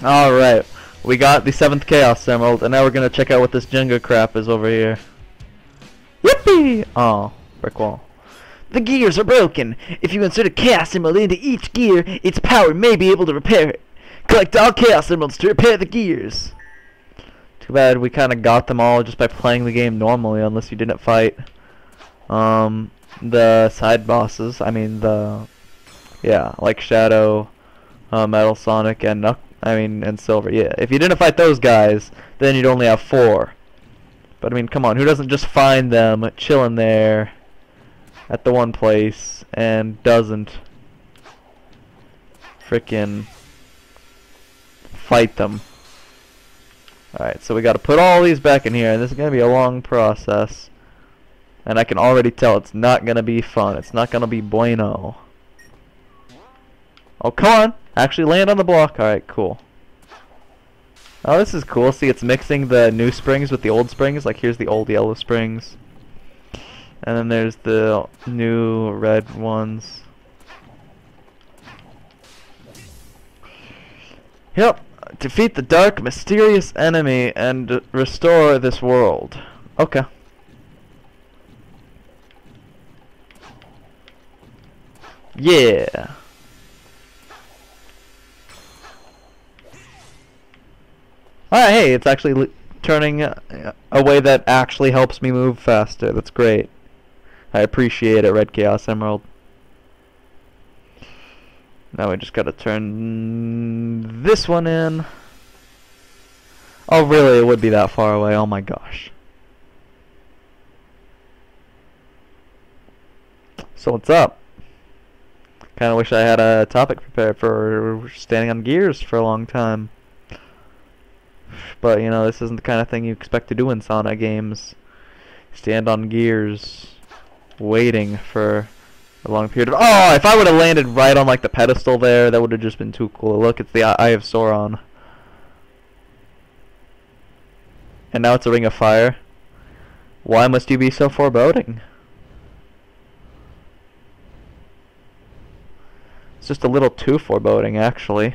Alright, we got the 7th Chaos Emerald, and now we're gonna check out what this Jenga crap is over here. Yippee! Oh, brick wall. The gears are broken. If you insert a Chaos Emerald into each gear, its power may be able to repair it. Collect all Chaos Emeralds to repair the gears. Too bad we kinda got them all just by playing the game normally, unless you didn't fight the side bosses. I mean like Shadow, Metal Sonic, and and Silver. Yeah, if you didn't fight those guys, then you'd only have 4. But I mean, come on, who doesn't just find them chilling there at the one place and doesn't frickin' fight them? Alright, so we gotta put all these back in here, and this is gonna be a long process. And I can already tell it's not gonna be fun. It's not gonna be bueno. Oh, come on! Actually land on the block. Alright, cool. Oh, this is cool. See, it's mixing the new springs with the old springs. Like, here's the old yellow springs. And then there's the new red ones. Yep. Defeat the dark, mysterious enemy and restore this world. Okay. Yeah. Alright, hey, it's actually turning a way that actually helps me move faster. That's great. I appreciate it, Red Chaos Emerald. Now we just gotta turn this one in. Oh, really? It would be that far away. Oh my gosh. So what's up? Kinda wish I had a topic prepared for standing on gears for a long time. But, you know, this isn't the kind of thing you expect to do in Sonic games. Stand on gears, waiting for a long period of... Oh, if I would have landed right on, like, the pedestal there, that would have just been too cool. Look, it's the Eye of Sauron. And now it's a Ring of Fire. Why must you be so foreboding? It's just a little too foreboding, actually.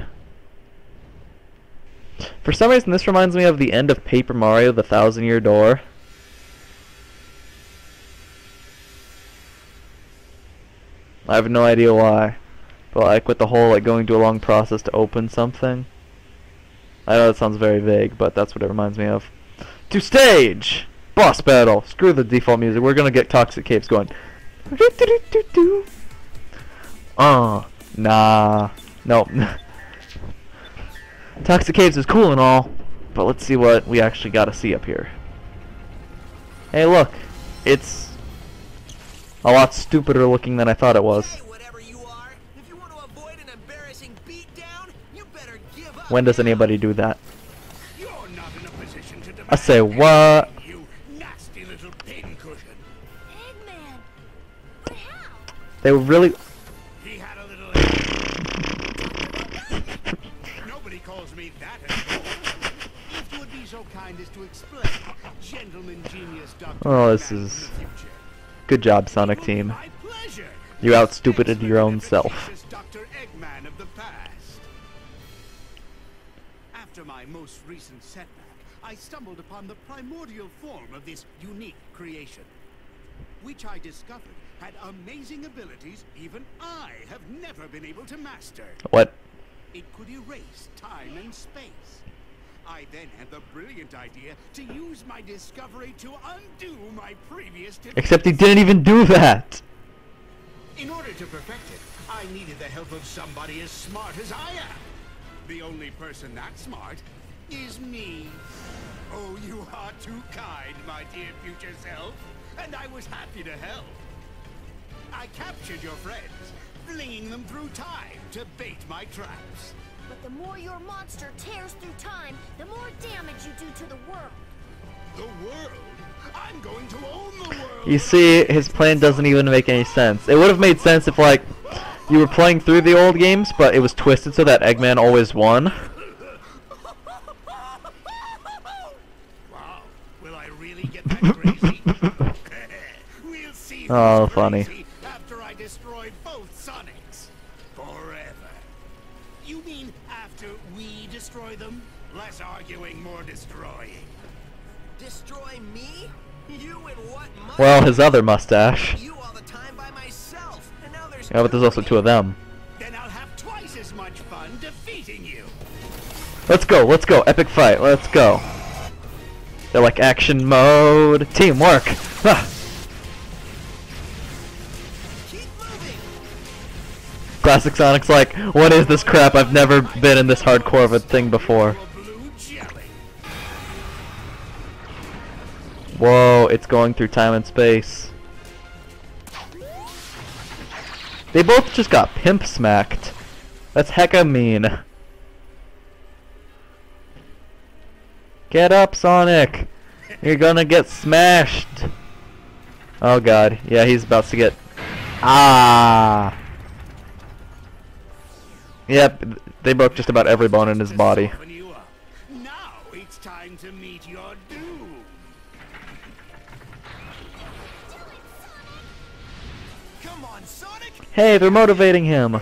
For some reason, this reminds me of the end of Paper Mario: The Thousand-Year Door. I have no idea why, but like with the whole like going through a long process to open something. I know that sounds very vague, but that's what it reminds me of. To stage! Boss battle! Screw the default music, we're gonna get Toxic Caves going. Nah. Nope. Toxic Caves is cool and all, but let's see what we actually gotta see up here. Hey look, it's a lot stupider looking than I thought it was. Hey, whatever you are, if you want to avoid an embarrassing beatdown, you better give up. When does anybody do that? You're not in a position to I say what? You nasty little pincushion. Eggman, but how? They really... He had a little... Nobody calls me that anymore. If you would be so kind as to explain, gentleman genius Dr. Oh, this Eggman is... from the future. Good job, Sonic Team. My pleasure. You out-stupided your own self. Dr. Eggman of the past. After my most recent setback, I stumbled upon the primordial form of this unique creation, which I discovered had amazing abilities even I have never been able to master. What? It could erase time and space. I then had the brilliant idea to use my discovery to undo my previous defeats. Except he didn't even do that! In order to perfect it, I needed the help of somebody as smart as I am. The only person that smart is me. Oh, you are too kind, my dear future self, and I was happy to help. I captured your friends, flinging them through time to bait my traps. But the more your monster tears through time, the more damage you do to the world. The world? I'm going to own the world! You see, his plan doesn't even make any sense. It would have made sense if, like, you were playing through the old games, but it was twisted so that Eggman always won. Wow, will I really get that crazy? We'll see who's Oh, funny. crazy after I destroy both Sonics. Forever. You mean after we destroy destroy them? Less arguing, more destroying. Destroy me? You and what? Well, his other mustache. You all the time by myself, and now there's. Yeah, but there's also two of them. Then I'll have twice as much fun defeating you. Let's go, let's go. Epic fight, let's go. They're like action mode. Teamwork. Ah. Keep moving. Classic Sonic's like, what is this crap? I've never been in this hardcore of a thing before. Blue jelly. Whoa, it's going through time and space. They both just got pimp smacked. That's hecka mean. Get up, Sonic! You're gonna get smashed! Oh god, yeah, he's about to get... Ah! Yep, they broke just about every bone in his body. Soften you up. Now it's time to meet your doom. Come on, Sonic. Hey, they're motivating him!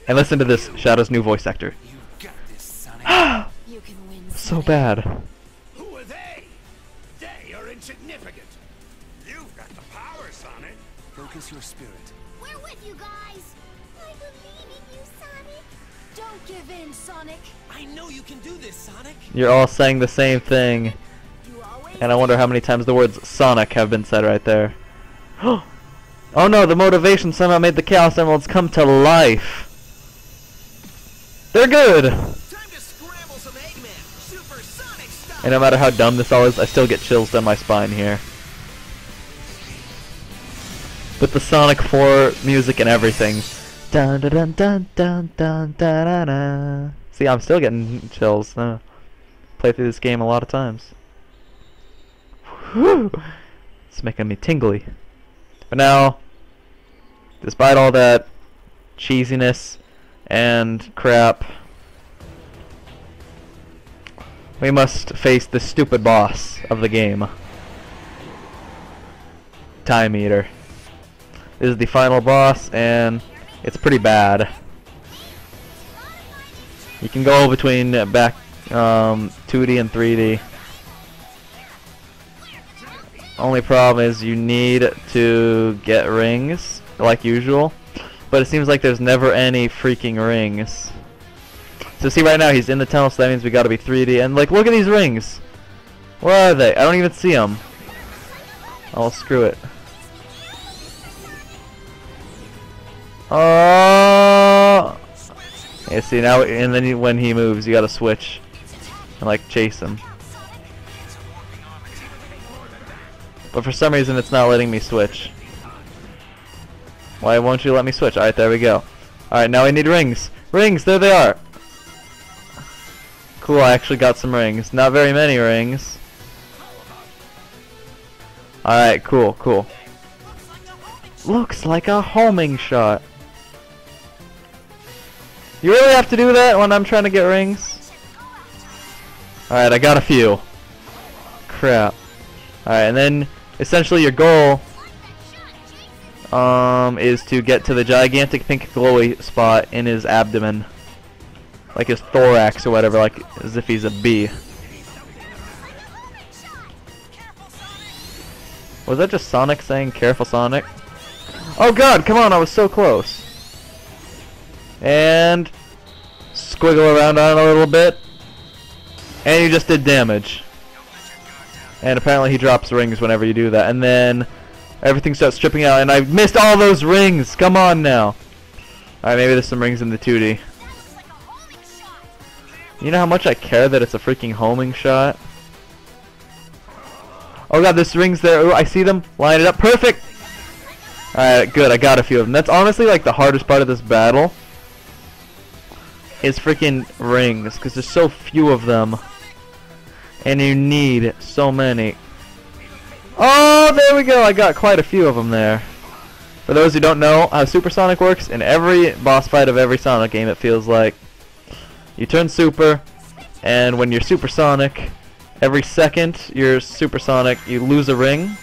And listen to this, Shadow's new voice actor. You got this, Sonic. You can win. So bad. Who are they? They are insignificant. You've got the power, Sonic. Focus your spirit. We're with you guys. I believe in you, Sonic. Don't give in, Sonic. I know you can do this, Sonic. You're all saying the same thing. You always. And I wonder how many times the words Sonic have been said right there. Oh no, the motivation somehow made the Chaos Emeralds come to life. They're good! Time to scramble some Eggman. Super Sonic style. And no matter how dumb this all is, I still get chills down my spine here. With the Sonic 4 music and everything. Dun dun dun dun dun dun dun dun. See, I'm still getting chills. Played through this game a lot of times. Whew. It's making me tingly. But now, despite all that cheesiness and crap, we must face the stupid boss of the game. Time Eater. This is the final boss, and it's pretty bad. You can go between back 2D and 3D. Only problem is you need to get rings, like usual. But it seems like there's never any freaking rings. So see, right now he's in the tunnel, so that means we gotta be 3D. And like, look at these rings! Where are they? I don't even see them. Oh, screw it. Oh! Yeah, see now, and then when he moves, you gotta switch and like chase him. But for some reason, it's not letting me switch. Why won't you let me switch? Alright, there we go. Alright, now I need rings. Rings! There they are! Cool, I actually got some rings. Not very many rings. Alright, cool, cool. Looks like a homing shot. You really have to do that when I'm trying to get rings? Alright, I got a few. Crap. Alright, and then essentially your goal is to get to the gigantic pink glowy spot in his abdomen. Like his thorax or whatever, like as if he's a bee. Was that just Sonic saying careful, Sonic? Oh god, come on, I was so close. And squiggle around on it a little bit. And you just did damage. And apparently he drops rings whenever you do that. And then everything starts stripping out. And I missed all those rings. Come on now. Alright, maybe there's some rings in the 2D. You know how much I care that it's a freaking homing shot? Oh god, there's rings there. Ooh, I see them. Line it up. Perfect! Alright, good. I got a few of them. That's honestly like the hardest part of this battle. Is freaking rings. Because there's so few of them. And you need so many. Oh, there we go. I got quite a few of them there. For those who don't know how Supersonic works, in every boss fight of every Sonic game, it feels like you turn super, and when you're Supersonic, every second you're Supersonic, you lose a ring.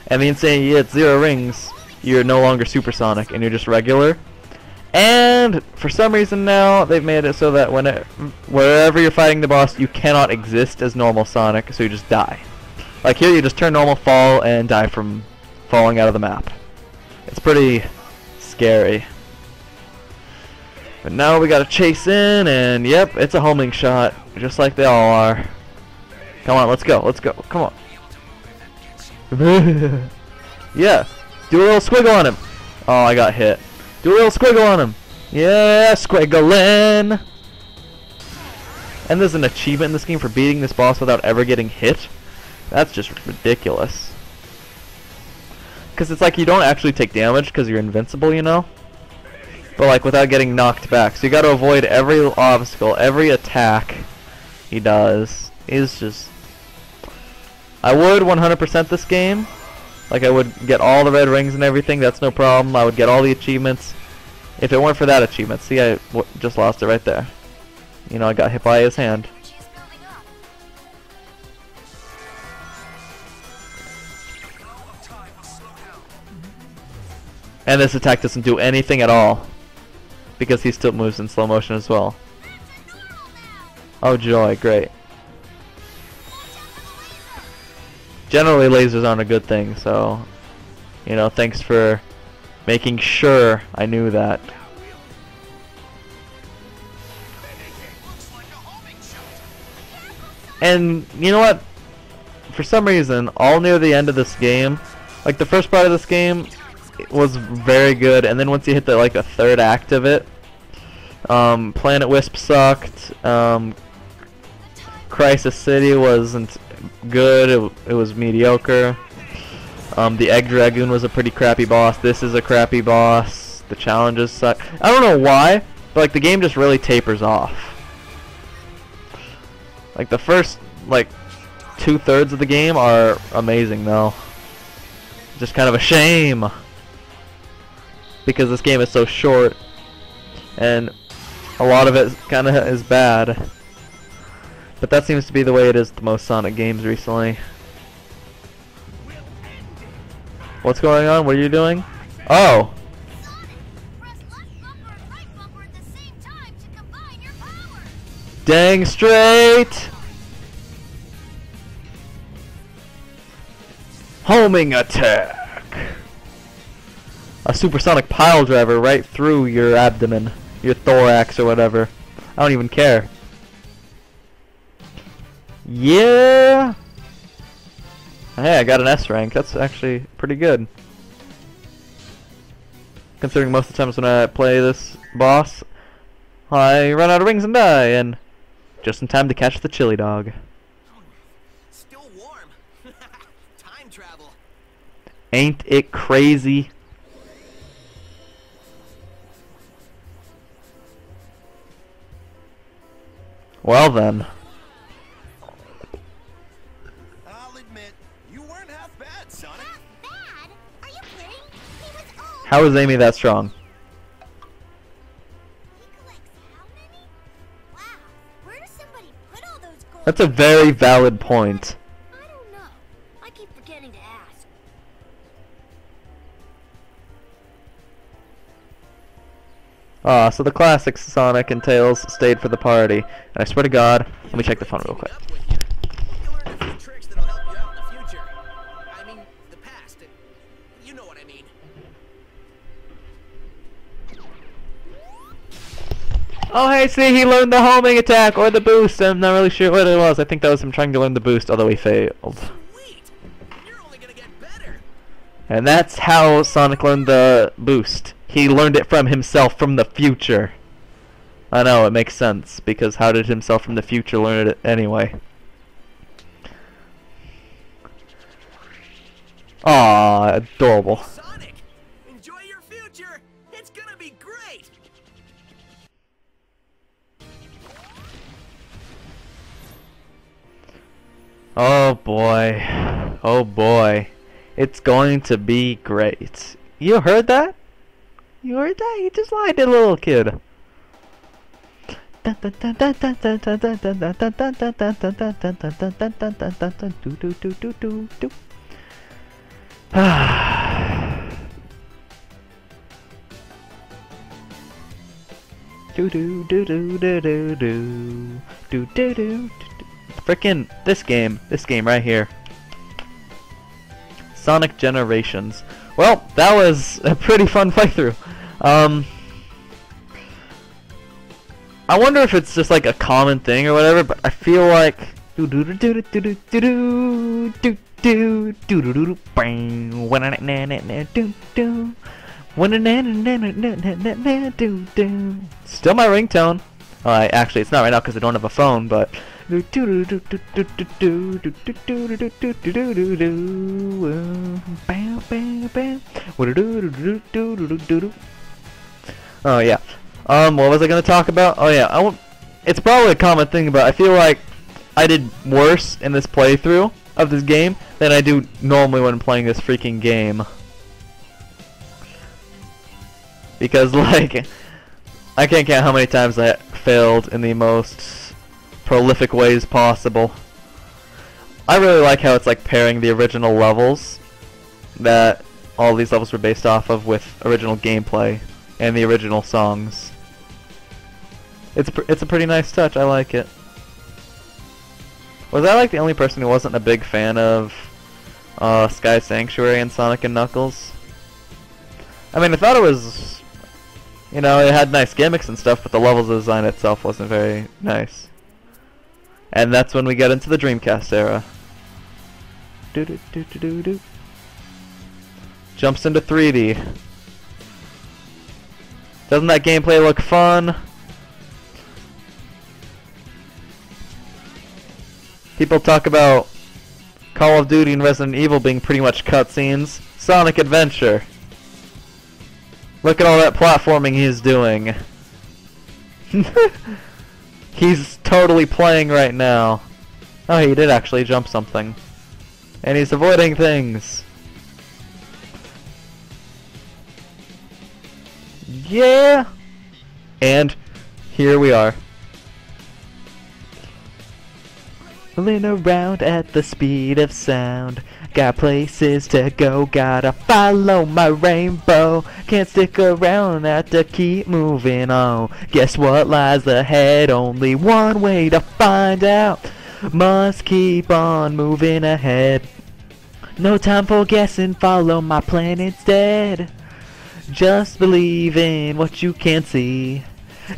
And the insane you get 0 rings, you're no longer Supersonic, and you're just regular. And for some reason now they've made it so that wherever you're fighting the boss, you cannot exist as normal Sonic, so you just die. Like here, you just turn normal, fall, and die from falling out of the map. It's pretty scary. But now we gotta chase in, and yep, it's a homing shot, just like they all are. Come on, let's go, come on. Yeah, do a little squiggle on him. Oh, I got hit. Do a little squiggle on him. Yeah, squiggling. And there's an achievement in this game for beating this boss without ever getting hit. That's just ridiculous. Because it's like you don't actually take damage because you're invincible, you know? But like without getting knocked back. So you gotta avoid every obstacle, every attack he does. He's just... I would 100% this game. Like I would get all the red rings and everything, that's no problem. I would get all the achievements. If it weren't for that achievement, see, I just lost it right there. You know, I got hit by his hand. And this attack doesn't do anything at all, because he still moves in slow motion as well. Oh joy, great. Generally lasers aren't a good thing, so, you know, thanks for making sure I knew that. And, you know what? For some reason, all near the end of this game, like the first part of this game, it was very good, and then once you hit the, like, the third act of it, Planet Wisp sucked, Crisis City wasn't good, it was mediocre. The Egg Dragoon was a pretty crappy boss. This is a crappy boss. The challenges suck. I don't know why, but like the game just really tapers off. Like the first like 2/3 of the game are amazing though. Just kind of a shame because this game is so short and a lot of it kind of is bad. But that seems to be the way it is with most Sonic games recently. What's going on? What are you doing? Oh! Dang straight! Homing attack! A supersonic pile driver right through your abdomen, your thorax or whatever. I don't even care. Yeah! Hey, I got an S rank. That's actually pretty good. Considering most of the times when I play this boss, I run out of rings and die, and just in time to catch the chili dog. Still warm. Time travel. Ain't it crazy? Well then. I'll admit, you weren't half bad, Sonic. Half bad? Are you kidding? He was old. How is Amy that strong? He collects how many? Wow. Where does somebody put all those gold? That's a very valid point. I don't know. I keep forgetting to ask. Ah, so the classic Sonic and Tails stayed for the party. And I swear to God, let me check the phone real quick. You learn a few tricks that'll help you out in the future. I mean, the past. You know what I mean. Oh, hey, see, he learned the homing attack or the boost. I'm not really sure what it was. I think that was him trying to learn the boost, although he failed. Sweet. You're only gonna get better. And that's how Sonic learned the boost. He learned it from himself from the future. I know, it makes sense, because how did himself from the future learn it anyway? Aw, adorable. Sonic, enjoy your future. It's gonna be great. Oh boy. Oh boy. It's going to be great. You heard that? You heard that? You just lied to the little kid. Do do do do do do do do do do. Frickin' this game right here. Sonic Generations. Well, that was a pretty fun playthrough. I wonder if it's just like a common thing or whatever, but I feel like do do do do do do do do do do do do do bang still my ringtone. Actually, it's not right now because I don't have a phone, but oh yeah. What was I gonna talk about? Oh yeah, it's probably a common thing, but I feel like I did worse in this playthrough of this game than I do normally when playing this freaking game. Because, like, I can't count how many times I failed in the most prolific ways possible. I really like how it's like pairing the original levels that all these levels were based off of with original gameplay and the original songs. It's a pretty nice touch. I like it. Was I like the only person who wasn't a big fan of Sky Sanctuary and Sonic and Knuckles? I mean, I thought it was, you know, it had nice gimmicks and stuff, but the level design itself wasn't very nice. And that's when we get into the Dreamcast era. Do do do do do do. Jumps into 3D. Doesn't that gameplay look fun? People talk about Call of Duty and Resident Evil being pretty much cutscenes. Sonic Adventure. Look at all that platforming he's doing. He's totally playing right now. Oh, he did actually jump something. And he's avoiding things. Yeah! And here we are. Rolling around at the speed of sound. Got places to go, gotta follow my rainbow. Can't stick around, have to keep moving on. Guess what lies ahead? Only one way to find out. Must keep on moving ahead. No time for guessing, follow my plan instead. Just believe in what you can see.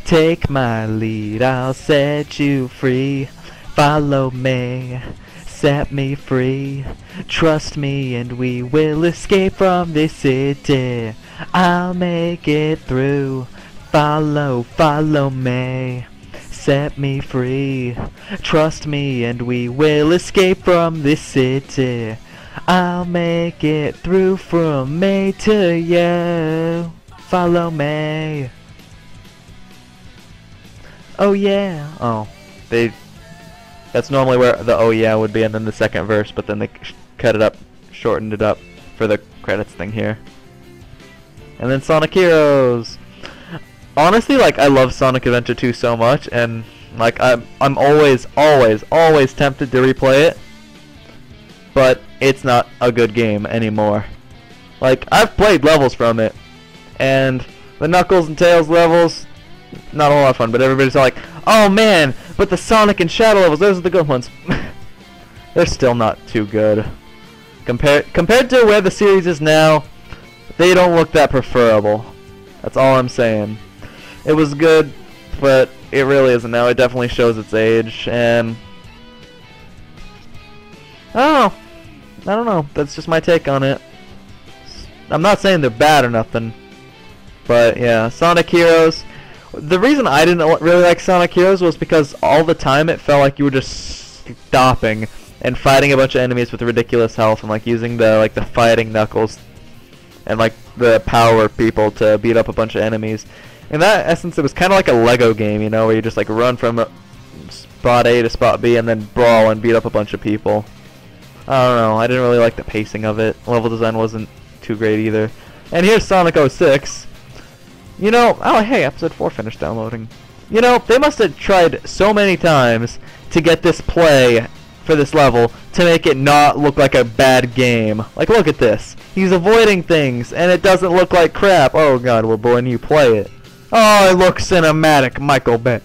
Take my lead, I'll set you free. Follow me, set me free. Trust me and we will escape from this city. I'll make it through. Follow me, set me free. Trust me and we will escape from this city. I'll make it through from me to you. Follow me. Oh yeah. Oh, that's normally where the oh yeah would be, and then the second verse, but then they cut it up, shortened it up for the credits thing here. And then Sonic Heroes. Honestly, like, I love Sonic Adventure 2 so much, and like I'm always tempted to replay it, but it's not a good game anymore. Like, I've played levels from it, and the Knuckles and Tails levels, not a whole lot of fun, but everybody's like, oh man, but the Sonic and Shadow levels, those are the good ones. They're still not too good. Compared to where the series is now, they don't look that preferable. That's all I'm saying. It was good, but it really isn't now. It definitely shows its age, and I don't know. That's just my take on it. I'm not saying they're bad or nothing, but yeah, Sonic Heroes. The reason I didn't really like Sonic Heroes was because all the time it felt like you were just stopping and fighting a bunch of enemies with ridiculous health and like using the fighting Knuckles and like the power people to beat up a bunch of enemies. In that essence, it was kind of like a Lego game, you know, where you just like run from spot A to spot B and then brawl and beat up a bunch of people. I don't know. I didn't really like the pacing of it. Level design wasn't too great either. And here's Sonic 06. You know, oh hey, episode 4 finished downloading. You know, they must have tried so many times to get this play for this level to make it not look like a bad game. Like, look at this. He's avoiding things, and it doesn't look like crap. Oh god, well boy, when you play it, Oh, it looks cinematic, Michael Bay.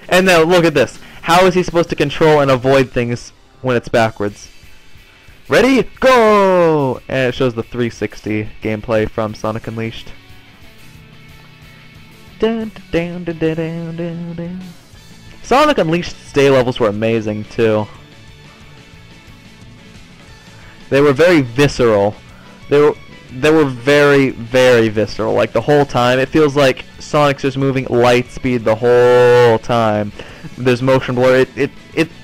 And now look at this. How is he supposed to control and avoid things when it's backwards? Ready? Go! And it shows the 360 gameplay from Sonic Unleashed. Dun, dun, dun, dun, dun, dun, dun. Sonic Unleashed stage levels were amazing too. They were very visceral. They were very, very visceral. Like the whole time, it feels like Sonic's just moving light speed the whole time. There's motion blur.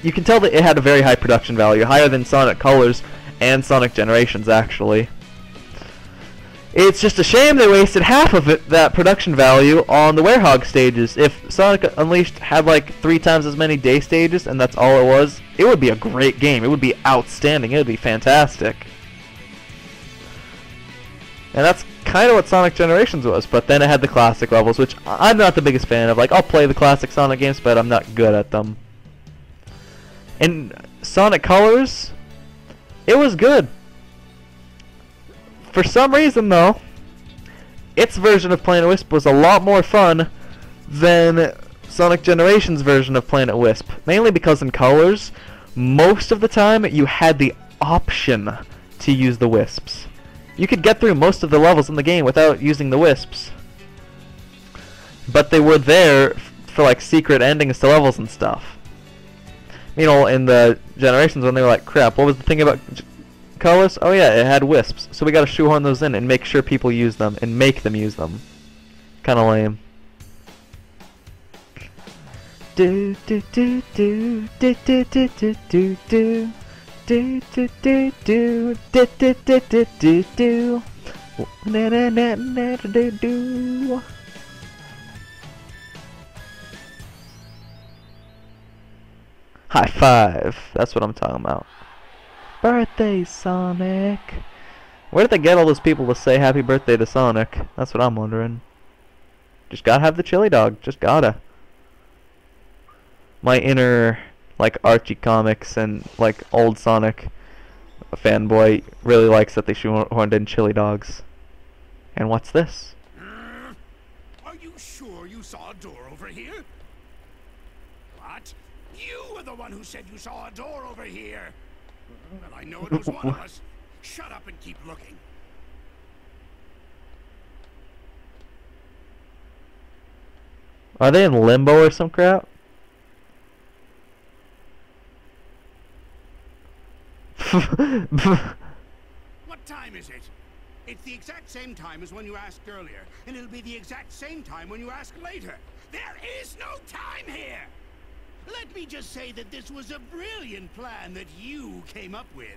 You can tell that it had a very high production value, higher than Sonic Colors and Sonic Generations actually. It's just a shame they wasted half of that production value on the Werehog stages. If Sonic Unleashed had like 3 times as many day stages and that's all it was, it would be a great game. It would be outstanding. It would be fantastic. And that's kind of what Sonic Generations was, but then it had the classic levels, which I'm not the biggest fan of. Like, I'll play the classic Sonic games, but I'm not good at them. And Sonic Colors, it was good. For some reason, though, its version of Planet Wisp was a lot more fun than Sonic Generations' version of Planet Wisp. Mainly because in Colors, most of the time, you had the option to use the Wisps. You could get through most of the levels in the game without using the Wisps. But they were there for like secret endings to levels and stuff. You know, in the Generations when they were like, crap, what was the thing about Colors? Oh yeah, it had Wisps. So we gotta shoehorn those in and make sure people use them and make them use them. Kinda lame. Do do do do do do do do do do. Do do do do do do do do do do na na na na do do. High five. That's what I'm talking about. Birthday, Sonic. Where did they get all those people to say happy birthday to Sonic? That's what I'm wondering. Just gotta have the chili dog. Just gotta. My inner, like, Archie comics and, like, old Sonic fanboy really likes that they shoehorned in chili dogs. And what's this? Are you sure you saw a door over here? What? You were the one who said you saw a door over here. Well, I know it was one of us. Shut up and keep looking. Are they in limbo or some crap? What time is it? It's the exact same time as when you asked earlier, and it'll be the exact same time when you ask later. There is no time here! Let me just say that this was a brilliant plan that you came up with.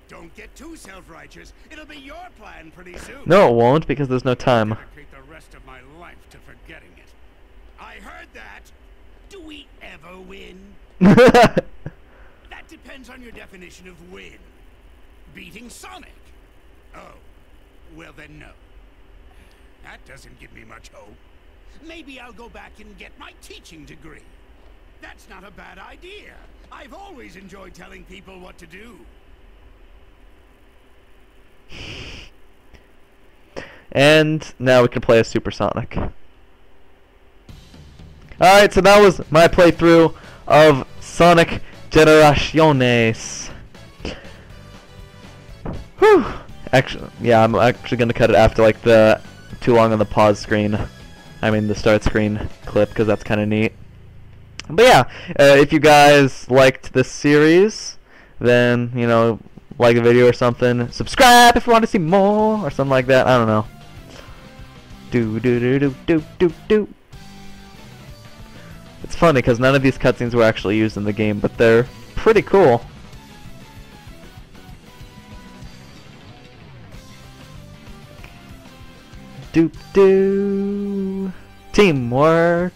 Don't get too self-righteous. It'll be your plan pretty soon. No, it won't, because there's no time. I'll dedicate the rest of my life to forgetting it. I heard that. Do we ever win? That depends on your definition of win. Beating Sonic? Oh, well then no. That doesn't give me much hope. Maybe I'll go back and get my teaching degree. That's not a bad idea. I've always enjoyed telling people what to do. And now we can play as Supersonic. Alright, so that was my playthrough of Sonic Generaciones. Whew. Actually, yeah, I'm actually gonna cut it after like the too long on the pause screen. I mean the start screen clip, because that's kind of neat. But yeah, if you guys liked this series, then, you know, like the video or something. Subscribe if you want to see more or something like that. I don't know. Do do do do do do do. It's funny because none of these cutscenes were actually used in the game, but they're pretty cool. Do do. Teamwork.